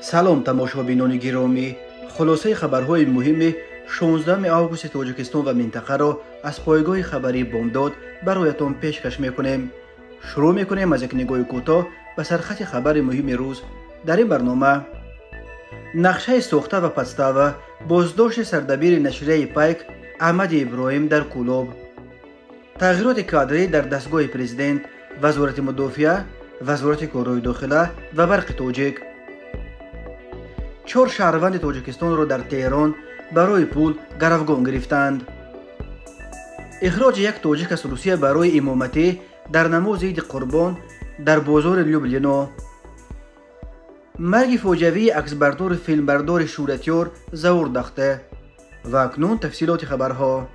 سلام تماشابینان گرامی، خلاصه خبرهای مهم 16 آگوست تاجیکستان و منطقه را از پایگاه خبری بامداد برایتان پیشکش میکنیم. شروع میکنیم از یک نگاه کوتاه به سرخط خبر مهم روز. در این برنامه نقشه ساخته و پسته و بازداشت سردبیر نشریه پایک احمد ابراهیم در کولوب، تغییرات کادری در دستگاه پرزیدنت، وزارت مدافعه، وزارت کارهای داخله و برق تاجیک. 4 شهروند تاجیکستان را در تهران برای پول گروگان گرفتند. اخراج یک تاجیک از روسیه برای امامتی در نماز عید قربان در بازار لیوبلیانا. مرگ فاجعه‌ای عکسبردار فیلمبردار شورتیار ظهور داشته. و اکنون تفصیلات خبرها.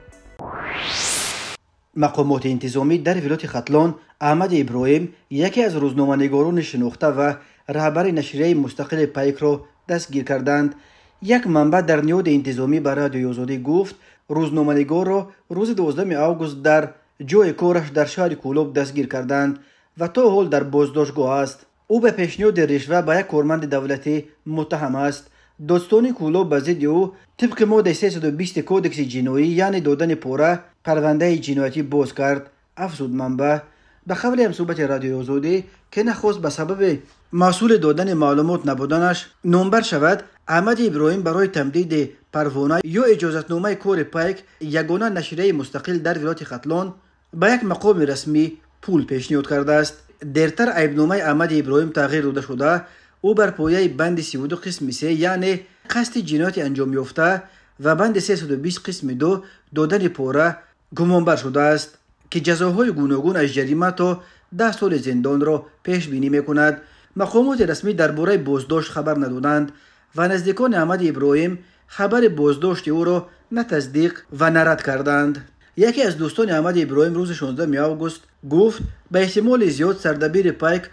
مقامات انتظامی در ولایت ختلان احمد ابراهیم، یکی از روزنامه‌نگاران شناخته و رهبر نشریه مستقل پایک را دستگیر کردند. یک منبع در نیاد انتظامی به رادیو آزادی گفت روزنامه‌نگار را روز 12 آگوست در جای کارش در شهر کولوب دستگیر کردند و تا حال در بازداشتگاه است. او به پیشنهاد رشوه به یک کارمند دولتی متهم است. دادستان کولوب به ضد او طبق ماده 320 کودکس جنایی یعنی دادن پوره پرونده جنایتی باز کرد، افزود منبع. به قول همصحبت رادیو آزادی که نخواست به سبب مسئول دادن معلومات نبودنش نامبر شود، احمد ابراهیم برای تمدید پروانه یا اجازتنامه کار پایک یگانه نشریه مستقل در ولایت ختلان به یک مقام رسمی پول پیشنهاد کرده است. دیرتر عیبنامه احمد ابراهیم تغییر داده شده. او بر پایه بند 32 قسم 3 یعنی قصد جنایت انجام یافته و بند 320 قسم 2 دادن پوره گمانبر شده است که جزاهای گوناگون از جریمه تا 10 سال زندان را پیش بینی میکند. مقامات رسمی درباره بازداشت خبر ندادند و نزدیکان احمد ابراهیم خبر بازداشت او را نه تصدیق و نه رد کردند. یکی از دوستان احمد ابراهیم روز 16 آگوست گفت به احتمال زیاد سردبیر پایک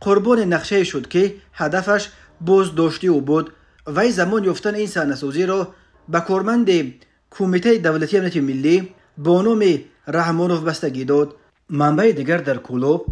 قربان نقشه شد که هدفش بازداشتی او بود. وی زمان یافتن این صحنه‌سازی را به کارمند کمیته دولتی امنیت ملی با نام رحمانوف بستگی داد. منبع دیگر در کولوب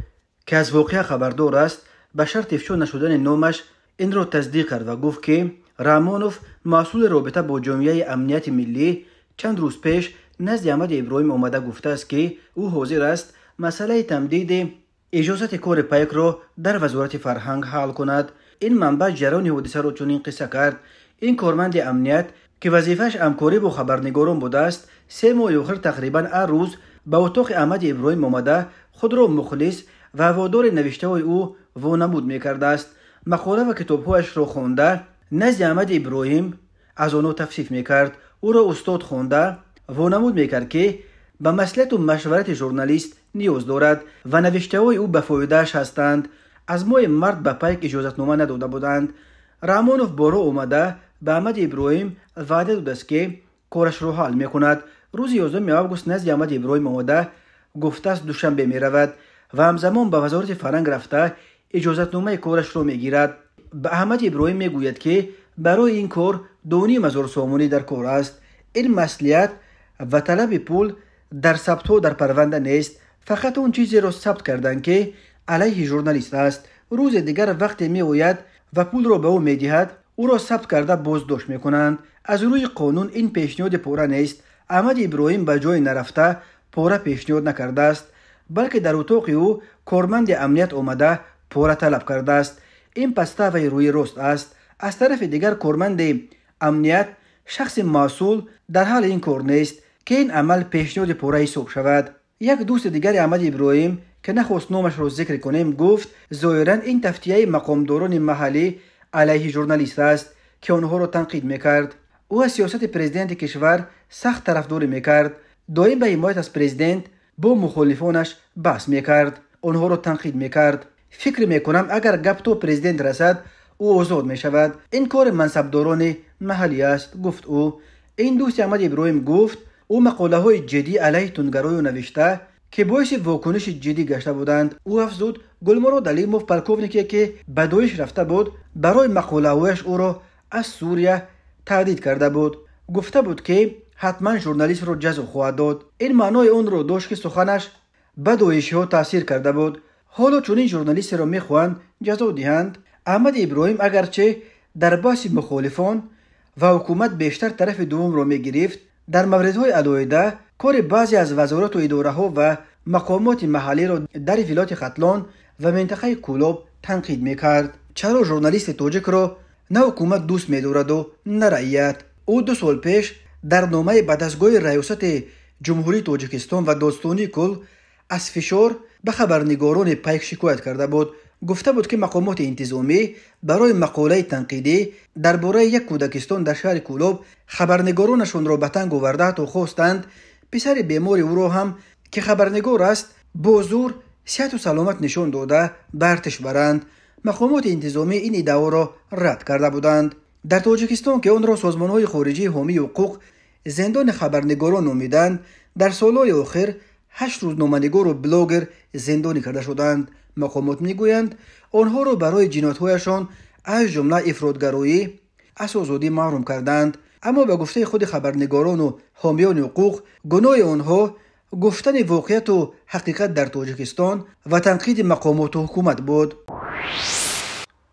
که از واقعه خبردار است به شرط افشا نشدن نامش این را تصدیق کرد و گفت که رحمانوف مسئول رابطه با جامعه امنیت ملی چند روز پیش نزد احمد ابراهیم آمده گفته است که او حاضر است مسئله تمدید اجازت کار پایک را در وزارت فرهنگ حل کند. این منبع جریان حادثه را چنین قصه کرد: این کارمند امنیت که وظیفش همکاری با خبرنگاران بوده است 3 ماه آخر تقریبا هر روز به اتاق احمد ابراهیم آمده خود را مخلص و وادار نوشته های او وانمود میکرده است. مقاله و کتابهایش را خوانده نزد احمد ابراهیم از آنها تفسیف میکرد. او را استاد خوانده وانمود میکرد که به مصلحت و مشورت ژورنالیست نیاز دارد و نوشته های او به فایده‌اش هستند. از ماه مرد به پایک اجازتنامه نداده بودند. رحمانوف بارا آمده به احمد ابراهیم وعده داده است که کارش را حل میکند. روز 11 آگوست نزد احمد ابراهیم آمده گفته است دوشنبه میرود و همزمان به وزارت فرهنگ رفته اجازتنامه کارش را میگیرد. به احمد ابراهیم میگوید که برای این کار 2,500 سامانی در کار است. این مصلحت و طلب پول در ثبت و در پرونده نیست، فقط اون چیزی را ثبت کردند که علیه ژورنالیست است. روز دیگر وقتی می آید و پول را به او می دهد او را ثبت کرده بازداشت می کنند. از روی قانون این پیشنهاد پوره نیست. احمد ابراهیم به جای نرفته پوره پیشنهاد نکرده است، بلکه در اتاق او کارمند امنیت آمده پوره طلب کرده است. این پسته و روی راست است. از طرف دیگر کارمند امنیت شخص مسئول در حال این کار نیست که این عمل پیشنهاد پوره حساب شود. یک دوست دیگر احمد ابراهیم که نخواست نامش را ذکر کنیم گفت ظاهرا این تفتیه مقامداران محلی علیه ژورنالیست است که آنها را تنقید میکرد. او از سیاست پرزیدنت کشور سخت طرفداری میکرد. دائم به حمایت از پرزیدنت با مخالفانش بحث میکرد، آنها را تنقید میکرد. فکر میکنم اگر گپ تو پرزیدنت رسد او آزاد میشود. این کار منصبداران محلی است، گفت او. این دوست احمد ابراهیم گفت او مقاله های جدی علیه تندگرای نوشته که باعث واکنش جدی گشته بودند. او افزود گلمراد علیموف پلکوونیکی که به داعش رفته بود برای مقاله هایش او را از سوریه تهدید کرده بود. گفته بود که حتما ژورنالیست را جزا خواهد داد. این معنای اون را داشت که سخنش به داعشی ها تاثیر کرده بود. حالا چون این ژورنالیست را میخواهند جزا دهند. احمد ابراهیم اگرچه در بحث مخالفان و حکومت بیشتر طرف دوم را می گرفت. در موردهای علاوه کار بعضی از وزارات و اداره ها و مقامات محلی را در ولایت ختلان و منطقه کولاب تنقید می کرد. چرا ژورنالیست تاجیک را نه حکومت دوست می دارد و نه رعیت؟ او 2 سال پیش در نامه به دستگاه ریاست جمهوری تاجیکستان و داستانی کل از فشار به خبرنگاران پیک شکایت کرده بود. گفته بود که مقامات انتظامی برای مقاله تنقیدی درباره یک کودکستان در شهر کولاب خبرنگارانشان را به تنگ آورده تا خواستند پسر بیماری او را هم که خبرنگار است با زور صحت و سلامت نشان داده به ارتش برند. مقامات انتظامی این ادعا را رد کرده بودند. در تاجیکستان که آن را سازمان‌های خارجی حامی حقوق زندان خبرنگاران نامیدند، در سالهای آخر 8 روزنامه‌نگار و بلاگر زندانی کرده شدند. مقامات میگویند آنها را برای جنایت‌هایشان از جمله افراط‌گرایی از آزادی محروم کردند. اما به گفته خود خبرنگاران و حامیان حقوق گناه آنها گفتن واقعیت و حقیقت در تاجیکستان و تنقید مقامات و حکومت بود.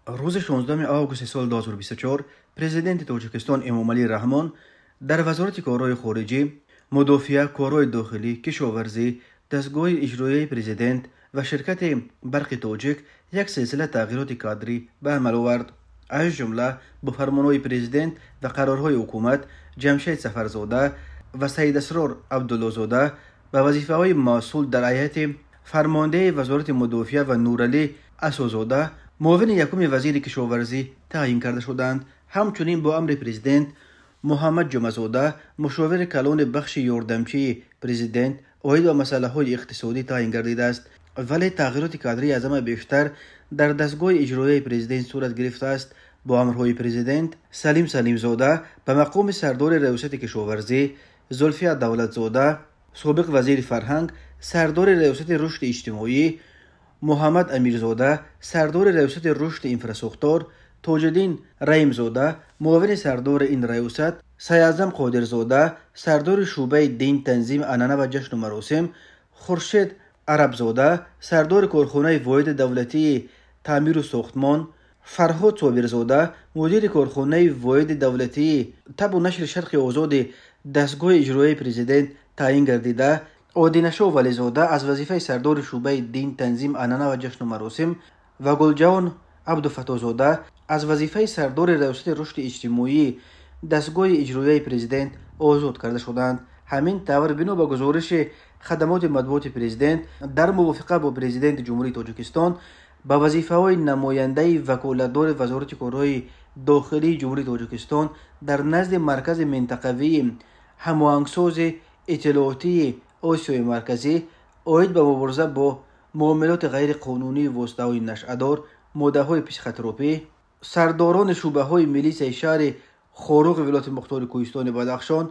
روز 16 آگوست سال 2024 پرزیدنت تاجیکستان امامعلی رحمان در وزارت کارهای خارجی، مدافعه، کارهای داخلی، کشاورزی، دستگاه اجرایی پرزیدنت و شرکت برق تاجیک یک سلسله تغییرات کادری به عمل آورد. از جمله با فرمانهای پرزیدنت و قرارهای حکومت جمشید سفرزاده و سید اسرار عبدالله زاده به وظیفه های مسئول در هیئت فرمانده وزارت مدافعه و نورعلی اسوزاده معاون یکم وزیر کشاورزی تعیین کرده شدند. همچنین با امر پرزیدنت محمد جمعزاده مشاور کلان بخش یاردمچی پرزیدنت عاید به مسئله های اقتصادی تعیین گردیده است. ولی تغییرات کادری از همه بیشتر در دستگاه اجرایی پرزیدنت صورت گرفته است. با امرهای پرزیدنت سلیم زاده به مقام سردار ریاست کشاورزی، زلفیه دولتزاده سابق وزیر فرهنگ سردار ریاست رشد اجتماعی، محمد امیرزاده سردار ریاست رشد انفراساختار، تاج‌الدین رحیمزاده معاون سردار این ریاست، سیاعظم قادرزاده سردار شعبه دین، تنظیم، عنعنه و جشن و مراسم، خورشید عربزاده سردار کارخانه واحد دولتی تعمیر و ساختمان، فرهاد صابرزاده مدیر کارخانه واحد دولتی طب و نشر شرق آزاد دستگاه اجرایی پرزیدنت تعیین گردیده. عادینشا ولیزاده از وظیفه سردار شعبه دین، تنظیم، عنعنه و جشن و مراسم و گلجان عبدالفتاحزاده از وظیفه سردار ریاست رشد اجتماعی دستگاه اجرایی پرزیدنت آزاد کرده شدند. همین طور بنا به گزارش خدمات مطبوعات پرزیدنت در موافقه با پرزیدنت جمهوری تاجیکستان به وظیفه های نماینده وکالتدار وزارت کارهای داخلی جمهوری تاجیکستان در نزد مرکز منطقوی هماهنگساز اطلاعاتی آسیای مرکزی عاید به مبارزه با معاملات غیر قانونی واسطه‌های نشأه‌دار، ماده‌های پسیخوتروپی، سرداران شعبه‌های میلیس شهر خاروق ولایت مختار کوهستان بدخشان،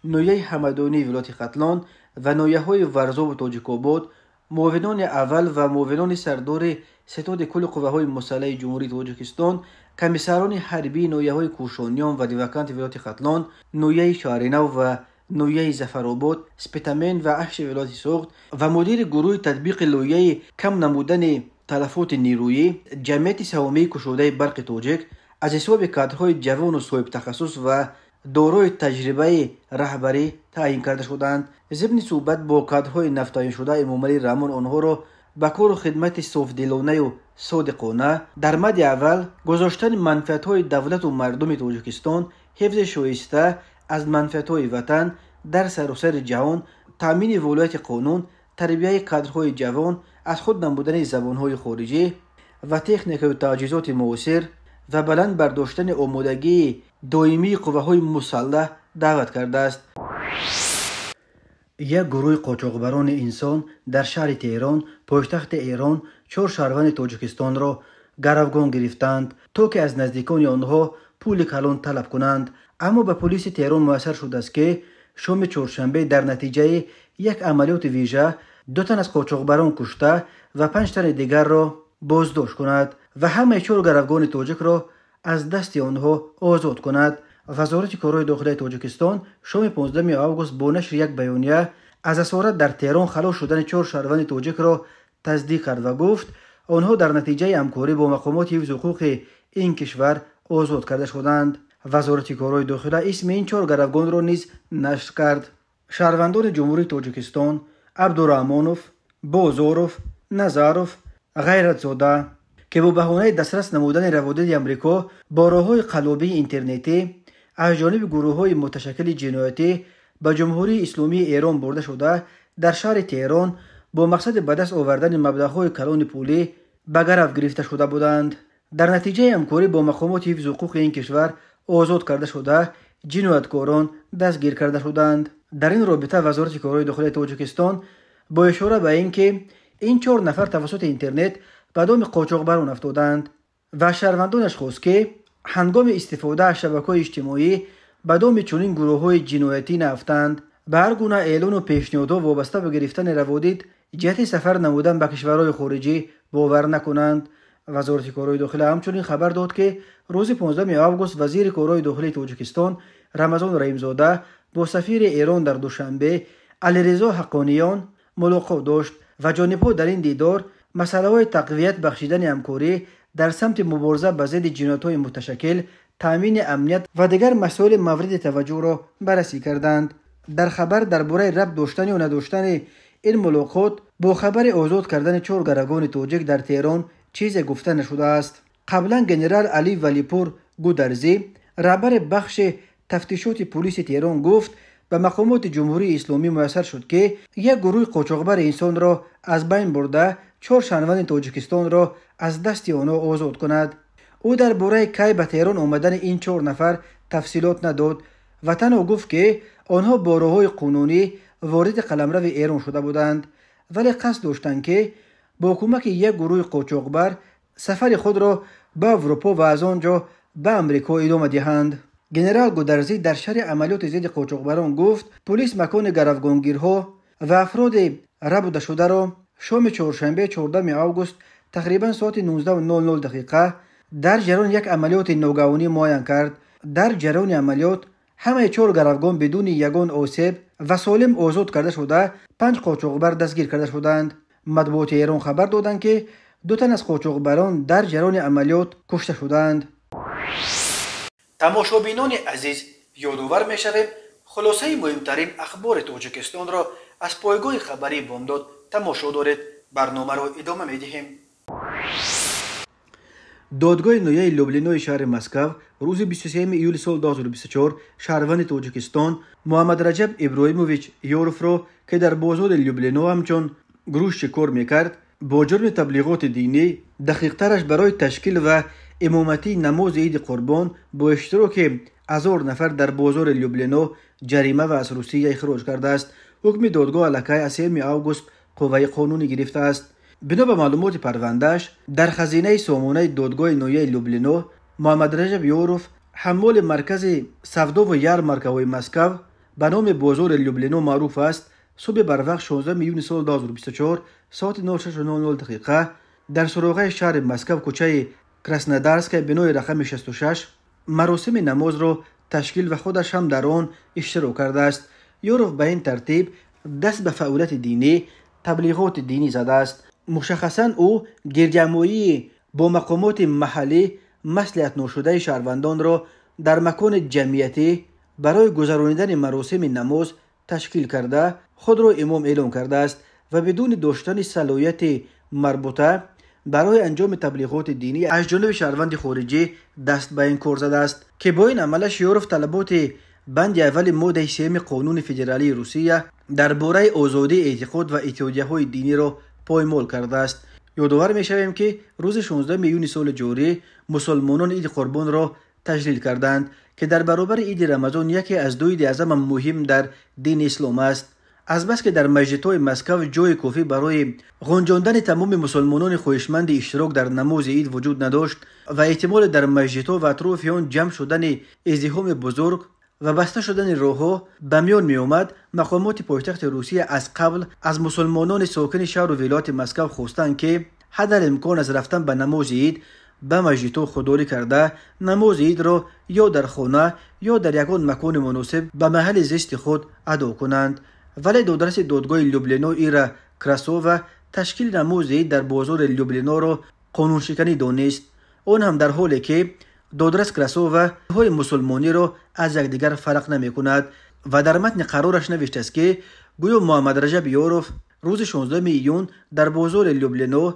ناحیه حمدانی ولایت ختلان و ناحیه‌های ورزا و تاجیک‌آباد، معاونان اول و معاونان سردار ستاد کل قوه‌های مسلح جمهوری تاجیکستان، کمیسران حربی ناحیه‌های کوشانیان و دیوکانت ولایت ختلان، ناحیه شهرنو و ناحیه ظفرآباد، سپتامین و احش ولایت سوخت و مدیر گروه تطبیق لایحه کم نمودن تلفات نیرویی جمعیت سهامی کشوده برق تاجیک از حساب کادرهای جوان و صاحب تخصص و دارای تجربه رهبری تعیین کرده شدند. ضمن صحبت با کادرهای نفت‌تعیین شده امامعلی رحمان آنها را به کار و خدمت صافدلانه و صادقانه در مد اول گذاشتن منفعت‌های دولت و مردم تاجیکستان، حفظ شایسته از منفعت‌های وطن در سراسر جهان، تامین ولایت قانون، تربیت کادرهای جوان، از خود نمودن زبان‌های خارجی و تکنیک و تجهیزات معاصر و بلند برداشتن آمادگی دائمی قوه‌های مسلح دعوت کرده است. یک گروه قاچاقبران انسان در شهر تهران پایتخت ایران 4 شهروند تاجیکستان را گروگان گرفتند تا که از نزدیکان آنها پول کلان طلب کنند. اما به پلیس تهران میسر شده است که شام چهارشنبه در نتیجه یک عملیات ویژه 2 تن از قاچاقبران کشته و 5 تن دیگر را بازداشت کند و همه 4 گروگان تاجیک را از دست آنها آزاد کند. وزارت کارهای داخلی تاجیکستان شام 15 آگوست با نشر یک بیانیه از اسارت در تهران خلاص شدن 4 شهروند تاجیک را تصدیق کرد و گفت آنها در نتیجه همکاری با مقامات حفظ حقوق این کشور آزاد کرده شدند. وزارت کارهای داخله اسم این 4 گروگان را نیز نشر کرد. شهروندان جمهوری تاجیکستان عبدالرحمانوف، بازاروف، نظاروف، غیرتزاده که با بهانه دسترس نمودن روابط امریکا با راه‌های قلابی اینترنتی از جانب گروه‌های متشکل جنایتی به جمهوری اسلامی ایران برده شده در شهر تهران با مقصد به دست آوردن مبلغ‌های کلان پولی به گرفت گرفته شده بودند. در نتیجه همکاری با مقامات حفظ حقوق این کشور آزاد کرده شده جنایتکاران دستگیر کرده شدند. در این رابطه وزارت کارهای داخلی تاجیکستان با اشاره به اینکه این 4 نفر توسط اینترنت به دام قاچاقبران افتادند و شهروندانش خواست که هنگام استفاده از شبکه‌های اجتماعی به دام چنین گروه‌های جنایتی نیفتند. به هر گونه اعلان و پیشنهادها وابسته به گرفتن روادید جهت سفر نمودن به کشورهای خارجی باور نکنند. وزارت کارهای داخلی همچنین خبر داد که روز 15 آگوست وزیر کارهای داخلی تاجیکستان رمضان رحیمزاده با سفیر ایران در دوشنبه علیرضا حقانیان ملاقات داشت و جانب‌ها در این دیدار مسئله‌های تقویت بخشیدن همکاری در سمت مبارزه با ضد جنایت‌های متشکل، تامین امنیت و دیگر مسائل مورد توجه را بررسی کردند. در خبر درباره ربط داشتن یا نداشتن این ملاقات با خبر آزاد کردن 4 گروگان تاجیک در تهران چیزی گفته نشده است. قبلا جنرال علی ولیپور گودرزی رهبر بخش تفتیشات پلیس تهران گفت به مقامات جمهوری اسلامی میسر شد که یک گروه قاچاقبر انسان را از بین برده 4 شهروند تاجیکستان را از دست آنها آزاد کند. او درباره کی به تهران آمدن این 4 نفر تفصیلات نداد و تنها گفت که آنها با راه‌های قانونی وارد قلمرو ایران شده بودند ولی قصد داشتند که با کمک یک گروه قاچاقبر سفر خود را به اروپا و از آنجا به امریکا ادامه دهند. جنرال گودرزی در شرح عملیات ضد قاچاقبران گفت پلیس مکان گروگانگیرها و افراد ربط شده را شام چهارشنبه 14 آگوست تقریبا ساعت 19:00 دقیقه در جریان یک عملیات ناگهانی معاین کرد. در جریان عملیات همه 4 گروگان بدون یگان آسیب و سالم آزاد کرده شده 5 قاچاقبر دستگیر کرده شدند. مطبوعات ایران خبر دادند که 2 تن از قاچاقبران در جریان عملیات کشته شدند. تماشابینان عزیز، یادآور می‌شویم خلاصه مهمترین اخبار تاجیکستان را از پایگاه خبری بامداد تماشا دارید. برنامه را ادامه می‌دهیم. دادگاه نهایی لوبلینوی شهر مسکو روز 23 ایول سال 2024 شهروند تاجیکستان محمد رجب ابراهیموویچ یوروف را که در بازار لوبلینو همچون گروش کار میکرد با جرم تبلیغات دینی دقیق‌ترش برای تشکیل و امامتی نماز عید قربان با اشتراک 1000 نفر در بازار لوبلینو جریمه و از روسیه اخراج کرده است. حکم دادگاه الکی از 3 آگوست قوه قانونی گرفته است. بنا به معلومات پروندهش در خزینه سامانه دادگاه نهایی لوبلینو محمد رجب یوروف حمال مرکز سودا و یارمارک‌های مسکو به نام بازار لوبلینو معروف است صبح بروقت 16 میلیون سال 2024 ساعت 06:00 دقیقه در سراغه شهر مسکو کوچه کراسنودارسک بنای رقم 66 مراسم نماز را تشکیل و خودش هم در آن اشتراک کرده است. یوروف به این ترتیب دست به فعالیت دینی تبلیغات دینی زده است. مشخصاً او گردجمعی با مقامات محلی مصلحت نشده شهروندان را در مکان جمعیتی برای گذرانیدن مراسم نماز تشکیل کرده خود را امام اعلام کرده است و بدون داشتن صلاحیت مربوطه برای انجام تبلیغات دینی از جانب شهروند خارجی دست به این کار زده است که با این عملش یوروف طلبات بند اول ماده 3 قانون فدرالی روسیه درباره آزادی اعتقاد و اتحادیه‌های دینی را پایمال کرده است. یادآور می‌شویم که روز 16 میلیون سال جاری مسلمانان عید قربان را تجلیل کردند که در برابر عید رمضان یکی از 2 عید اعظم مهم در دین اسلام است. از بس که در مسجدهای مسکو جای کافی برای غنجاندن تمام مسلمانان خواهشمند اشتراک در نماز عید وجود نداشت و احتمال در مسجدها و اطراف آن جمع شدن ازدحام بزرگ و بسته شدن راه‌ها به میان می آمد، مقامات پایتخت روسیه از قبل از مسلمانان ساکن شهر و ولایت مسکو خواستند که حد امکان از رفتن به نماز عید به مسجدها خودداری کرده نماز عید را یا در خانه یا در یکان مکان مناسب به محل زیست خود ادا کنند. ولی دادرس دادگاه لوبلینو ایرا کراسو و تشکیل نماز عید در بازار لوبلینو را قانون شکنی دانست، آن هم در حالی که دودرس کراسو و های مسلمانی را از یکدیگر فرق نمی کند و در متن قرارش نوشته است که گویا محمد رجب یوروف روز 16 ایون در بازار لوبلینو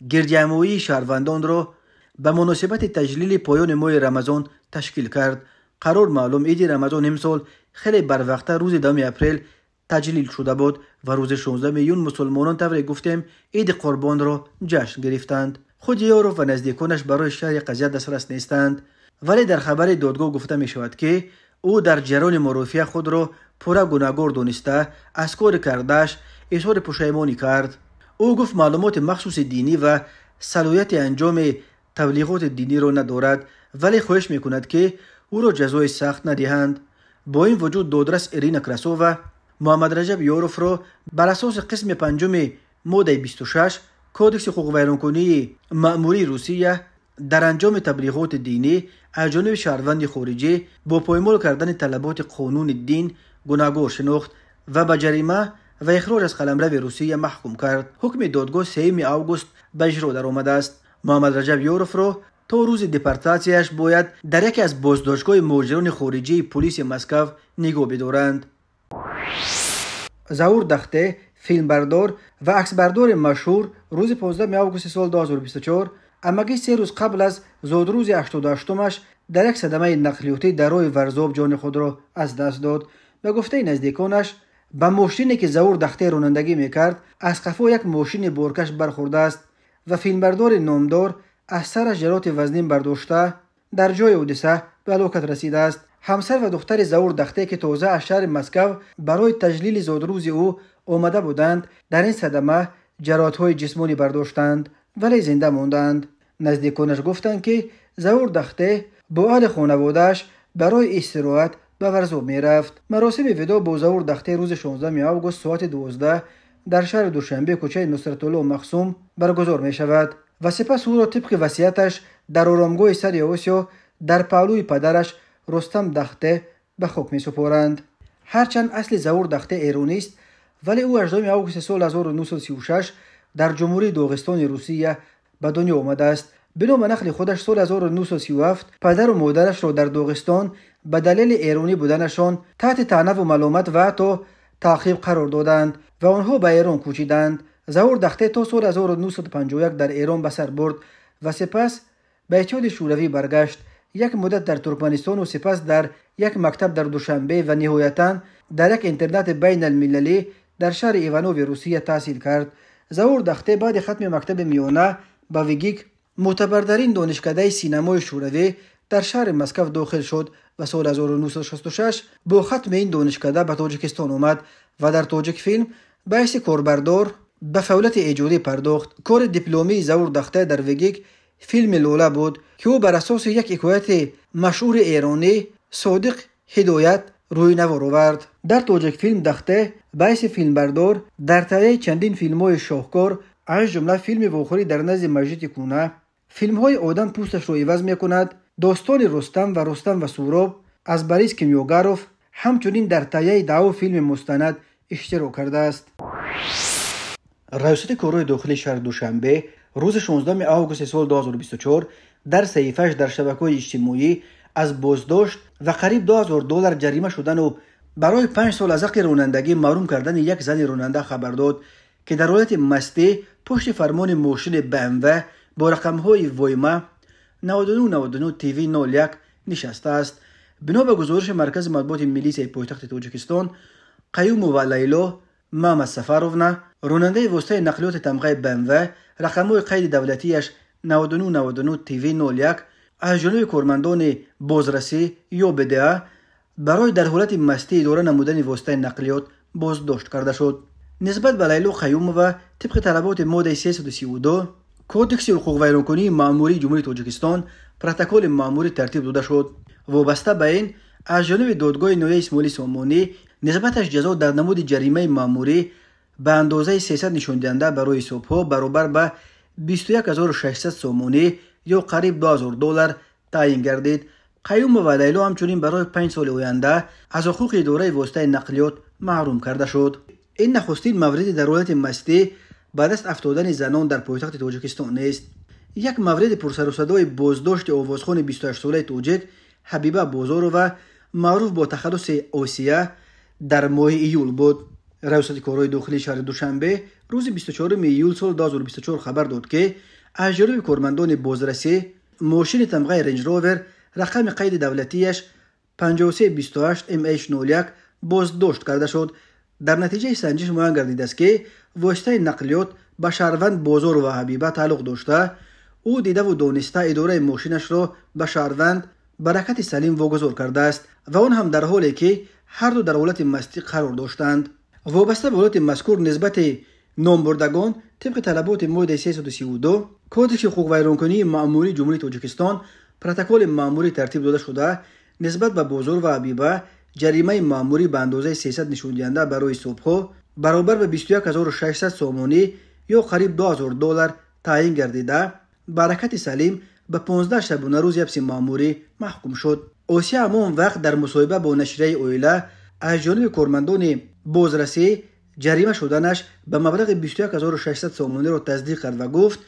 گردجمعی شهروندان را به مناسبت تجلیل پایان ماه رمضان تشکیل کرد. قرار معلوم عید رمضان امسال خیلی بروقت روز 2 اپریل تجلیل شده بود و روز 16 ایون مسلمانان طور گفتیم عید قربان را جشن گرفتند. خود یوروف و نزدیکانش برای شرح قضیه دسترس نیستند، ولی در خبر دادگاه گفته می شود که او در جریان مرافعه خود را پورا گناهکار دانسته از کار کردش اظهار پشیمانی کرد. او گفت معلومات مخصوص دینی و صلاحیت انجام تبلیغات دینی را ندارد، ولی خواهش می کند که او را جزای سخت ندهند. با این وجود دادرس ایرینا کراسو و محمد رجب یوروف را بر اساس قسم 5 ماده 26 کودکس حقوق ویرانکنی مأموری روسیه در انجام تبلیغات دینی از جانب شهروند خارجی با پایمال کردن طلبات قانون دین گناهکار شناخت و به جریمه و اخراج از قلمرو روسیه محکوم کرد. حکم دادگاه 3 اوگوست به اجرا در آمده است. محمد رجب یوروف را تا روز دپارتاسیش باید در یکی از بازداشتگاه مهاجران خارجی پلیس مسکو نگاه بدارند. زاور دخته فیلمبردار و عکسبردار مشهور روز 15 اوگوست سال 2024 امگی 3 روز قبل از زادروز 88مش در یک صدمه نقلیاتی در راه ورزاب جان خود را از دست داد. به گفته نزدیکانش به ماشینی که زاور دخته رانندگی میکرد از قفا یک ماشین بارکش برخورده است و فیلمبردار نامدار از سرش جرات وزنین برداشته در جای حادثه به هلاکت رسیده است. همسر و دختر زاور دخته که تازه از شهر مسکو برای تجلیل زادروز او آمده بودند در این صدمه جراحت‌های جسمانی برداشتند ولی زنده ماندند. نزدیکانش گفتند که زاور دخته با اهل خانواده‌اش برای استراحت به ورزاب میرفت. مراسم وداع با زاور دخته روز 16 اوگوست ساعت 12 در شهر دوشنبه کوچه نصرت الله مخصوم برگزار می شود و سپس او را طبق وصیتش در آرامگاه سر آسیا در پهلوی پدرش رستم دخته به خاک می سپارند. هرچند اصل زاور دخته ایرانی است ولی او 18 اوگوست سال 1936 در جمهوری داغستان روسیه به دنیا آمده است. بنا به نقل خودش سال 1937 پدر و مادرش را در داغستان به دلیل ایرانی بودنشان تحت طعنه و ملامت و حتی تعقیب قرار دادند و آنها به ایران کوچیدند. زاور دخته تا سال 1951 در ایران به سر برد و سپس به اتحاد شوروی برگشت. یک مدت در ترکمنستان و سپس در یک مکتب در دوشنبه و نهایتاً در یک اینترنت بین المللی در شهر ایوانوو روسیه تحصیل کرد. زاور دخته بعد ختم مکتب میانه به ویگیک معتبرترین دانشکده سینمای شوروی در شهر مسکو داخل شد و سال 1966 با ختم این دانشکده به تاجیکستان آمد و در تاجیک فیلم به حیث کاربردار به فعالیت ایجادی پرداخت. کار دیپلمی زاور دخته در ویگیک فیلم لولا بود که او بر اساس یک حکایت مشهور ایرانی صادق هدایت روی نوار آورد. در تاجیک فیلم دخته به حیث فیلمبردار در تهیه چندین فیلم‌های شاهکار از جمله فیلم واخوری در نزد مجید کونه، فیلم‌های آدم پوستش را عوض می‌کند، داستان رستم و سهراب از بوریس کیمیاگاروف، همچنین در تهیه 10 فیلم مستند اشتراک کرده است. رئیست کارهای داخلی شهر دوشنبه روز 16 اوگوست سال 2024 در صحیفه‌اش در شبکه‌های اجتماعی از بازداشت و قریب $2000 جریمه شدن و برای 5 سال از حق رانندگی محروم کردن یک زن راننده خبر داد که در حالت مستی پشت فرمان ماشین BMW با رقم‌های وایما 9999 TV 01 نشسته است. بنا به گزارش مرکز مطبوعات ملی پایتخت تاجیکستان، قیوم و لیلا محمد سفرونا راننده واسطه نقلیات تمغه BMW رقم‌های قید دولتیش 9999 TV 01 از جانب کارمندان بازرسی یا بدعه برای در حالت مستی اداره نمودن واسطه نقلیات بازداشت کرده شد. نسبت به لیلا قیومова طبق طلبات ماده 332 کودکس حقوق ویرانکنی مأموری جمهوری تاجیکستان پروتکل مأموری ترتیب داده شد. وابسته به این از جانب دادگاه نهایی اسماعیلی سامانی نسبتش جزا در نمود جریمه مأموری به اندازه 300 نشان دهنده برای صبح‌ها برابر به 21600 سامانی یا قریب $2000 تعیین گردید. قیوم و لیلا همچنین برای 5 سال آینده از حقوق اداره واسطه نقلیات محروم کرده شد. این نخستین مورد در حالت مستی بعد از افتادن زنان در پایتخت تاجیکستان است. یک مورد پرسر و صدای بازداشت آوازخوان 28 ساله توجیک حبیبه بازارова معروف با تخلص اوسیه در ماه ایول بود. ریاست کارهای داخلی شهر دوشنبه روز 24 ایول سال 2024 خبر داد که از جانب کارمندان بازرسی ماشین تمغه رنج روور رقم قید دولتیش 5328 MH01 بازداشت کرده شد. در نتیجه سنجش معلوم گردیده است که واسطه نقلیات به شهروند بازار و حبیبه تعلق داشته. او دیده و دانسته اداره ماشینش را به شهروند برکت سلیم واگذار کرده است و آن هم در حالی که هر دو در حالت مستی قرار داشتند. وابسته به حالت مذکور نسبت نامبردگان طبق طلبات ماده 332 کودکس حقوق ویرانکنی مأموری جمهوری تاجیکستان پروتکل مأموری ترتیب داده شده. نسبت به بازار و حبیبه جریمه مأموری به اندازه 300 نشون دهنده برای صبح برابر به 21600 سومانی یا قریب $2000 تعیین گردیده. برکت سلیم به 15 شبانه روز حبس مأموری محکوم شد. اوسیه همان وقت در مصاحبه با نشریه اویلا از جانب کارمندان بازرسی جریمه شدنش به مبلغ 21600 سومانی را تصدیق کرد و گفت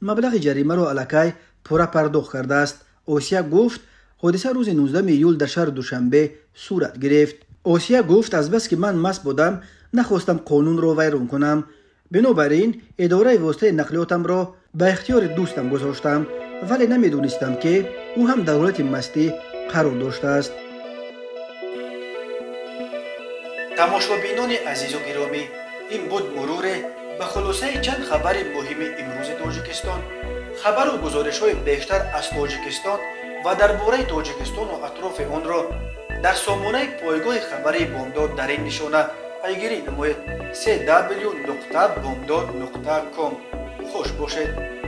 مبلغ جریمه را الکی پورا پرداخت کرده است. اوسیه گفت حادثه روز 19 ایول در شهر دوشنبه صورت گرفت. اوسیه گفت از بس که من مست بودم نخواستم قانون را ویران کنم، بنابراین اداره واسطه نقلیاتم را به اختیار دوستم گذاشتم، ولی نمیدونستم که او هم در حالت مستی قرار داشته است. تماشابینان عزیز و گرامی، این بود مرور به خلاصه چند خبر مهم امروز تاجیکستان. خبر و گزارش های بیشتر از تاجیکستان و درباره تاجیکستان و اطراف آن را در سامانه پایگاه خبری بامداد در این نشانه پیگیری نمایید: www.bomdad.com. خوش باشید.